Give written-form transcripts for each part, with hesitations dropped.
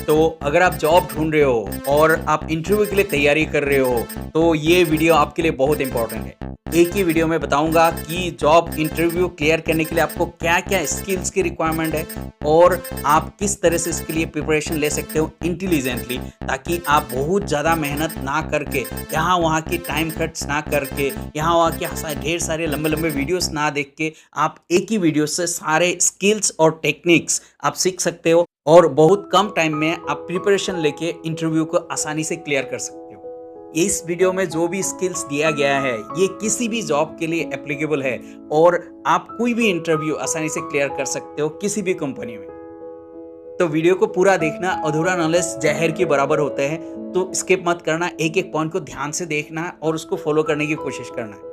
तो अगर आप जॉब ढूँढ रहे हो और आप इंटरव्यू के लिए तैयारी कर रहे हो, तो ये वीडियो आपके लिए बहुत इम्पोर्टेंट है। एक ही वीडियो में बताऊँगा कि जॉब इंटरव्यू क्लियर करने के लिए आपको क्या-क्या स्किल्स की रिक्वायरमेंट है और आप किस तरह से इसके लिए प्रिपरेशन ले सकते हो इंटेलिजेंटली, ताकि आप बहुत ज़्यादा मेहनत ना करके, यहाँ-वहाँ की टाइम कट्स ना करके, यहाँ-वहाँ के ढेर सारे लंबे-लंबे वीडियोज़ ना देख के, आप एक ही वीडियो से सारे स्किल्स और टेक्निक्स आप सीख सकते हो और बहुत कम टाइम में आप प्रिपरेशन लेके इंटरव्यू को आसानी से क्लियर कर सकते हो। इस वीडियो में जो भी स्किल्स दिया गया है, ये किसी भी जॉब के लिए एप्लीकेबल है और आप कोई भी इंटरव्यू आसानी से क्लियर कर सकते हो किसी भी कंपनी में। तो वीडियो को पूरा देखना, अधूरा नॉलेज जहर के बराबर होता है, तो स्किप मत करना, एक-एक पॉइंट को ध्यान से देखना और उसको फॉलो करने की कोशिश करना है।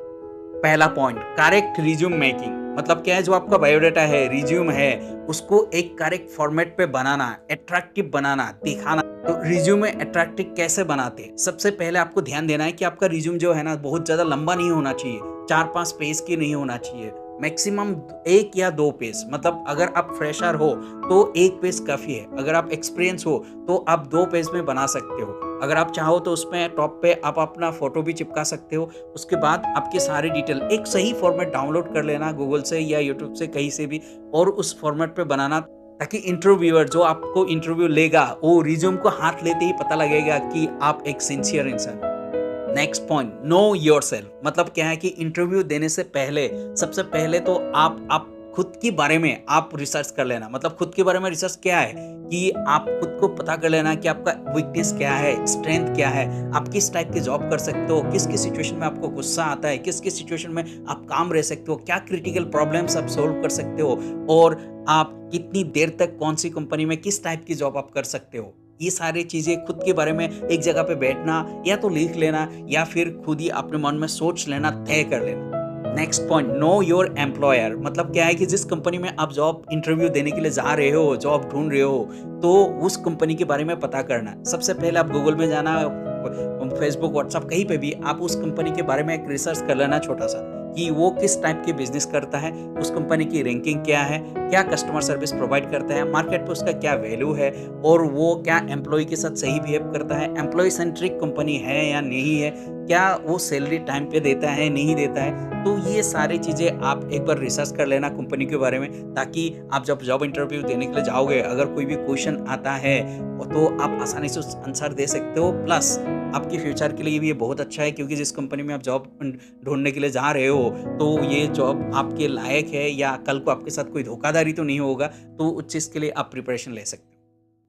पहला पॉइंट, करेक्ट रिज्यूम मेकिंग। मतलब क्या है, जो आपका बायोडाटा है, रिज्यूम है, उसको एक करेक्ट फॉर्मेट पे बनाना, अट्रैक्टिव बनाना, दिखाना। तो रिज्यूम में अट्रैक्टिव कैसे बनाते हैं? सबसे पहले आपको ध्यान देना है कि आपका रिज्यूम जो है ना, बहुत ज़्यादा लंबा नहीं होना चाहिए, 4-5 पेज की नहीं होना चाहिए, मैक्सिमम 1 या 2 पेज। मतलब अगर आप फ्रेशर हो तो 1 पेज काफ़ी है, अगर आप एक्सपीरियंस हो तो आप 2 पेज में बना सकते हो। अगर आप चाहो तो उसमें टॉप पे आप अपना फ़ोटो भी चिपका सकते हो। उसके बाद आपकी सारी डिटेल एक सही फॉर्मेट डाउनलोड कर लेना गूगल से या यूट्यूब से, कहीं से भी, और उस फॉर्मेट पे बनाना, ताकि इंटरव्यूअर जो आपको इंटरव्यू लेगा, वो रिज्यूम को हाथ लेते ही पता लगेगा कि आप एक सिंसियर इंसान हो। Next point, no yourself. मतलब क्या है कि इंटरव्यू देने से पहले सबसे पहले तो आप खुद के बारे में आप रिसर्च कर लेना। मतलब खुद के बारे में रिसर्च क्या है कि आप खुद को पता कर लेना कि आपका वीकनेस क्या है, स्ट्रेंथ क्या है, आप किस टाइप की जॉब कर सकते हो, किस किस सिचुएशन में आपको गुस्सा आता है, किस किस सिचुएशन में आप काम रह सकते हो, क्या क्रिटिकल प्रॉब्लम्स आप सोल्व कर सकते हो, और आप कितनी देर तक कौन सी कंपनी में किस टाइप की जॉब आप कर सकते हो। ये सारी चीज़ें खुद के बारे में एक जगह पे बैठना, या तो लिख लेना या फिर खुद ही अपने मन में सोच लेना, तय कर लेना। Next point, know your employer. मतलब क्या है कि जिस कंपनी में आप जॉब इंटरव्यू देने के लिए जा रहे हो, जॉब ढूंढ रहे हो, तो उस कंपनी के बारे में पता करना। सबसे पहले आप गूगल में जाना, फेसबुक, व्हाट्सएप, कहीं पे भी आप उस कंपनी के बारे में एक रिसर्च कर लेना छोटा सा, कि वो किस टाइप के बिजनेस करता है, उस कंपनी की रैंकिंग क्या है, क्या कस्टमर सर्विस प्रोवाइड करता है, मार्केट पे उसका क्या वैल्यू है, और वो क्या एम्प्लॉय के साथ सही बिहेव करता है, एम्प्लॉय सेंट्रिक कंपनी है या नहीं है, क्या वो सैलरी टाइम पे देता है, नहीं देता है। तो ये सारी चीज़ें आप एक बार रिसर्च कर लेना कंपनी के बारे में, ताकि आप जब जॉब इंटरव्यू देने के लिए जाओगे, अगर कोई भी क्वेश्चन आता है तो आप आसानी से उस आंसर दे सकते हो। प्लस आपके फ्यूचर के लिए भी ये बहुत अच्छा है, क्योंकि जिस कंपनी में आप जॉब ढूँढने के लिए जा रहे हो, तो ये जॉब आपके लायक है या कल को आपके साथ कोई धोखाधड़ी तो नहीं होगा, तो उस चीज़ के लिए आप प्रिपरेशन ले सकते हो।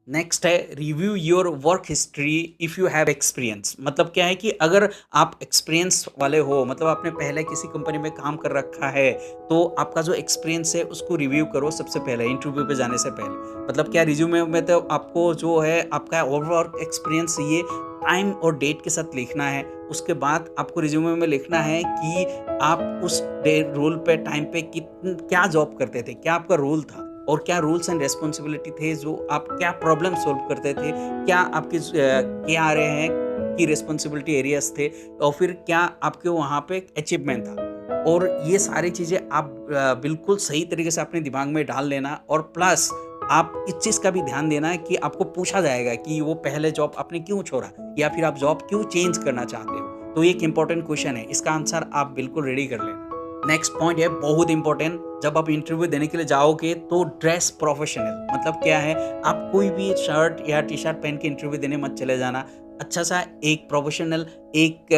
नेक्स्ट है, review your work history if you have experience. मतलब क्या है कि अगर आप एक्सपीरियंस वाले हो, मतलब आपने पहले किसी कंपनी में काम कर रखा है, तो आपका जो एक्सपीरियंस है उसको रिव्यू करो सबसे पहले इंटरव्यू पे जाने से पहले। मतलब क्या, रिज्यूमे में तो आपको जो है आपका ओवरऑल एक्सपीरियंस ये टाइम और डेट के साथ लिखना है। उसके बाद आपको रिज्यूमे में लिखना है कि आप उस रोल पे, टाइम पे क्या जॉब करते थे, क्या आपका रोल था, और क्या रूल्स एंड रिस्पॉन्सिबिलिटी थे, जो आप क्या प्रॉब्लम सॉल्व करते थे, क्या आपके क्या आ रहे हैं कि रिस्पॉन्सिबिलिटी एरियाज थे, और फिर क्या आपके वहाँ पे अचीवमेंट था। और ये सारी चीज़ें आप बिल्कुल सही तरीके से अपने दिमाग में डाल लेना। और प्लस आप इस चीज़ का भी ध्यान देना है कि आपको पूछा जाएगा कि वो पहले जॉब आपने क्यों छोड़ा, या फिर आप जॉब क्यों चेंज करना चाहते हो। तो ये एक इंपॉर्टेंट क्वेश्चन है, इसका आंसर आप बिल्कुल रेडी कर लेना। नेक्स्ट पॉइंट है बहुत इंपॉर्टेंट, जब आप इंटरव्यू देने के लिए जाओगे तो ड्रेस प्रोफेशनल। मतलब क्या है, आप कोई भी शर्ट या टी शर्ट पहन के इंटरव्यू देने मत चले जाना। अच्छा सा एक प्रोफेशनल, एक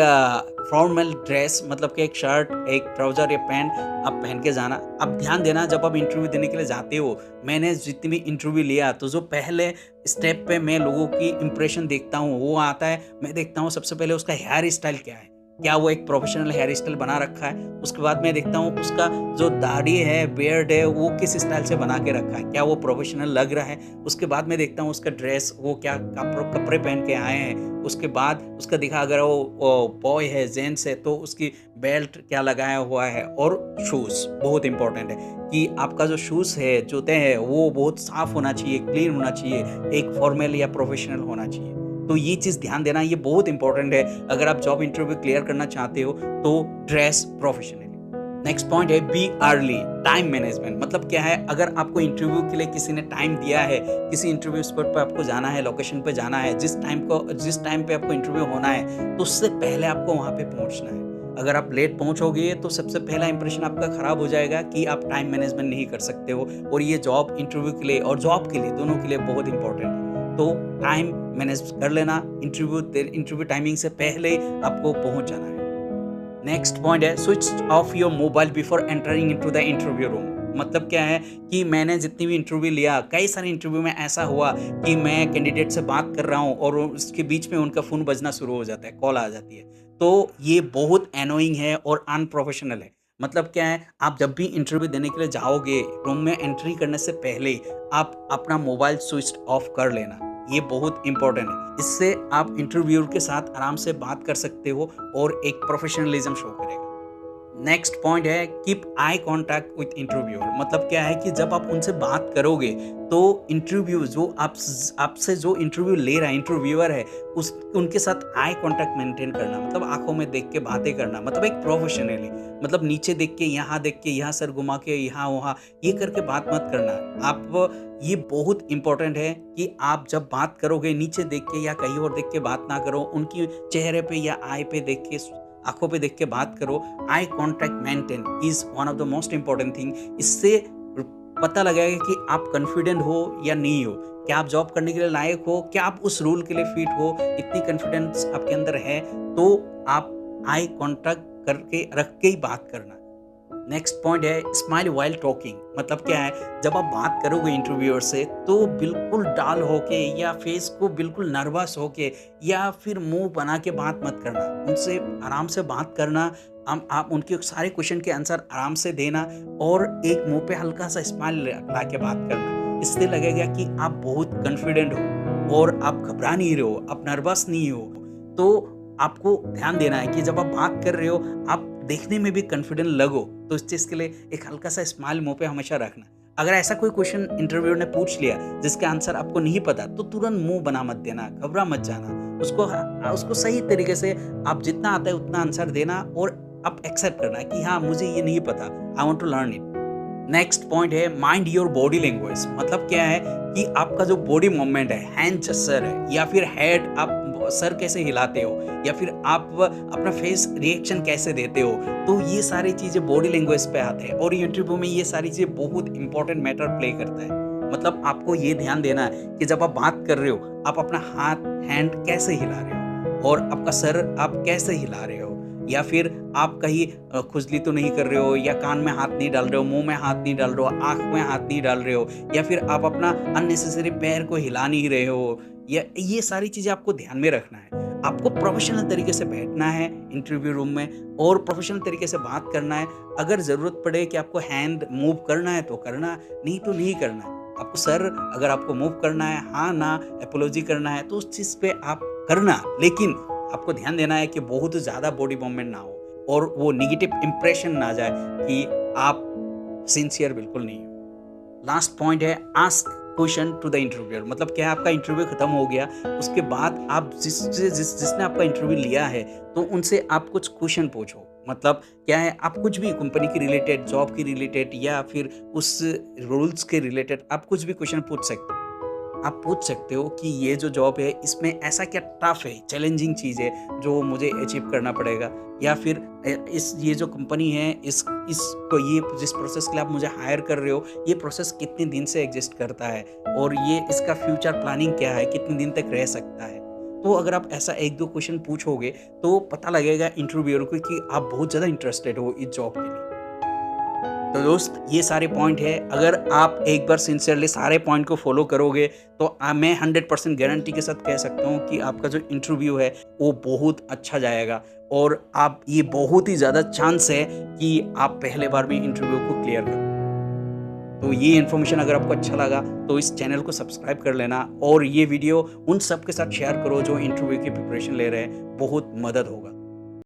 फॉर्मल ड्रेस, मतलब कि एक शर्ट, एक ट्राउजर या पैंट आप पहन के जाना। अब ध्यान देना, जब आप इंटरव्यू देने के लिए जाते हो, मैंने जितनी भी इंटरव्यू लिया, तो जो पहले स्टेप पे मैं लोगों की इंप्रेशन देखता हूँ वो आता है, मैं देखता हूँ सबसे पहले उसका हेयर स्टाइल क्या है, क्या वो एक प्रोफेशनल हेयर स्टाइल बना रखा है। उसके बाद मैं देखता हूँ उसका जो दाढ़ी है, बियर्ड है, वो किस स्टाइल से बना के रखा है, क्या वो प्रोफेशनल लग रहा है। उसके बाद मैं देखता हूँ उसका ड्रेस, वो क्या कपड़े पहन के आए हैं। उसके बाद उसका दिखा, अगर वो बॉय है, जेंट्स है, तो उसकी बेल्ट क्या लगाया हुआ है। और शूज़ बहुत इंपॉर्टेंट है कि आपका जो शूज़ है, जूते हैं, वो बहुत साफ़ होना चाहिए, क्लीन होना चाहिए, एक फॉर्मल या प्रोफेशनल होना चाहिए। तो ये चीज़ ध्यान देना, ये बहुत इंपॉर्टेंट है अगर आप जॉब इंटरव्यू क्लियर करना चाहते हो, तो ड्रेस प्रोफेशनली। नेक्स्ट पॉइंट है बी अर्ली। टाइम मैनेजमेंट मतलब क्या है, अगर आपको इंटरव्यू के लिए किसी ने टाइम दिया है, किसी इंटरव्यू स्पॉट पे आपको जाना है, लोकेशन पे जाना है, जिस टाइम पे आपको इंटरव्यू होना है, तो उससे पहले आपको वहाँ पे पहुँचना है। अगर आप लेट पहुँचोगे तो सबसे पहला इंप्रेशन आपका खराब हो जाएगा कि आप टाइम मैनेजमेंट नहीं कर सकते हो, और ये जॉब इंटरव्यू के लिए और जॉब के लिए दोनों के लिए बहुत इंपॉर्टेंट है। तो टाइम मैनेज कर लेना, इंटरव्यू टाइमिंग से पहले आपको पहुँच जाना है। नेक्स्ट पॉइंट है switch off your mobile before entering into the interview room. मतलब क्या है कि मैंने जितनी भी इंटरव्यू लिया, कई सारे इंटरव्यू में ऐसा हुआ कि मैं कैंडिडेट से बात कर रहा हूँ और उसके बीच में उनका फ़ोन बजना शुरू हो जाता है, कॉल आ जाती है। तो ये बहुत एनोइंग है और अनप्रोफेशनल है। मतलब क्या है, आप जब भी इंटरव्यू देने के लिए जाओगे, रूम में एंट्री करने से पहले आप अपना मोबाइल स्विच ऑफ कर लेना। ये बहुत इंपॉर्टेंट है। इससे आप इंटरव्यूअर के साथ आराम से बात कर सकते हो और एक प्रोफेशनलिज्म शो करेगा। नेक्स्ट पॉइंट है keep eye contact with interviewer. मतलब क्या है कि जब आप उनसे बात करोगे तो इंटरव्यू जो आपसे जो इंटरव्यू ले रहा है, इंटरव्यूअर है, उस उनके साथ आई कांटेक्ट मेंटेन करना, मतलब आंखों में देख के बातें करना, मतलब एक प्रोफेशनली, मतलब नीचे देख के, यहाँ सर घुमा के, यहाँ वहाँ ये करके बात मत करना। आप ये बहुत इंपॉर्टेंट है कि आप जब बात करोगे नीचे देख के या कहीं और देख के बात ना करो, उनकी चेहरे पे या आई पे देख के, आंखों पे देख के बात करो। Eye contact maintain is one of the most important thing. इससे पता लगेगा कि आप कॉन्फिडेंट हो या नहीं हो, क्या आप जॉब करने के लिए लायक हो, क्या आप उस रोल के लिए फिट हो। इतनी कॉन्फिडेंस आपके अंदर है तो आप आई कांटेक्ट करके रख के ही बात करना। नेक्स्ट पॉइंट है स्माइल वाइल टॉकिंग। मतलब क्या है, जब आप बात करोगे इंटरव्यूअर से तो बिल्कुल डाल होके या फेस को बिल्कुल नर्वस होके या फिर मुंह बना के बात मत करना। उनसे आराम से बात करना, आप उनके सारे क्वेश्चन के आंसर आराम से देना और एक मुंह पे हल्का सा स्माइल ला के बात करना। इससे लगेगा कि आप बहुत कॉन्फिडेंट हो और आप घबरा नहीं रहे हो, आप नर्वस नहीं हो। तो आपको ध्यान देना है कि जब आप बात कर रहे हो, आप देखने में भी कॉन्फिडेंट लगो, तो इस चीज़ के लिए एक हल्का सा स्माइल मुंह पे हमेशा रखना। अगर ऐसा कोई क्वेश्चन इंटरव्यूअर ने पूछ लिया जिसका आंसर आपको नहीं पता, तो तुरंत मुंह बना मत देना, घबरा मत जाना। उसको सही तरीके से आप जितना आता है उतना आंसर देना और आप एक्सेप्ट करना कि हाँ, मुझे ये नहीं पता, I want to learn it. Next point है माइंड योर बॉडी लैंग्वेज। मतलब क्या है कि आपका जो बॉडी मूवमेंट है, हैंड जेस्चर है या फिर हेड, आप सर कैसे हिलाते हो या फिर आप अपना फेस रिएक्शन कैसे देते हो, तो ये सारी चीज़ें बॉडी लैंग्वेज पे आते हैं और इंटरव्यू में ये सारी चीज़ें बहुत इंपॉर्टेंट मैटर प्ले करता है। मतलब आपको ये ध्यान देना है कि जब आप बात कर रहे हो, आप अपना हाथ, हैंड कैसे हिला रहे हो और आपका सर आप कैसे हिला रहे हो, या फिर आप कहीं खुजली तो नहीं कर रहे हो या कान में हाथ नहीं डाल रहे हो, मुंह में हाथ नहीं डाल रहे हो, आँख में हाथ नहीं डाल रहे हो, या फिर आप अपना अननेसेसरी पैर को हिला नहीं रहे हो, या ये सारी चीज़ें आपको ध्यान में रखना है। आपको प्रोफेशनल तरीके से बैठना है इंटरव्यू रूम में और प्रोफेशनल तरीके से बात करना है। अगर ज़रूरत पड़े कि आपको हैंड मूव करना है तो करना, नहीं तो नहीं करना। आपको सर अगर आपको मूव करना है, हाँ ना एपोलॉजी करना है, तो उस चीज़ पे आप करना, लेकिन आपको ध्यान देना है कि बहुत ज़्यादा बॉडी मूवमेंट ना हो और वो नेगेटिव इंप्रेशन ना जाए कि आप सिंसियर बिल्कुल नहीं हो। लास्ट पॉइंट है ask question to the interviewer. मतलब क्या है, आपका इंटरव्यू खत्म हो गया, उसके बाद आप जिसने आपका इंटरव्यू लिया है तो उनसे आप कुछ क्वेश्चन पूछो। मतलब क्या है, आप कुछ भी कंपनी के रिलेटेड, जॉब के रिलेटेड या फिर उस रूल्स के रिलेटेड आप कुछ भी क्वेश्चन पूछ सकते हो। आप पूछ सकते हो कि ये जो जॉब है इसमें ऐसा क्या टफ है, चैलेंजिंग चीज़ है जो मुझे अचीव करना पड़ेगा, या फिर ये जो कंपनी है इसको ये जिस प्रोसेस के लिए आप मुझे हायर कर रहे हो, ये प्रोसेस कितने दिन से एग्जिस्ट करता है और ये इसका फ्यूचर प्लानिंग क्या है, कितने दिन तक रह सकता है। तो अगर आप ऐसा एक दो क्वेश्चन पूछोगे तो पता लगेगा इंटरव्यूअर को कि आप बहुत ज़्यादा इंटरेस्टेड हो इस जॉब के लिए। तो दोस्त, ये सारे पॉइंट है, अगर आप एक बार सिंसियरली सारे पॉइंट को फॉलो करोगे तो मैं 100% गारंटी के साथ कह सकता हूँ कि आपका जो इंटरव्यू है वो बहुत अच्छा जाएगा और आप ये बहुत ही ज़्यादा चांस है कि आप पहले बार में इंटरव्यू को क्लियर करो। तो ये इन्फॉर्मेशन अगर आपको अच्छा लगा तो इस चैनल को सब्सक्राइब कर लेना और ये वीडियो उन सब के साथ शेयर करो जो इंटरव्यू की प्रिपरेशन ले रहे हैं, बहुत मदद होगा।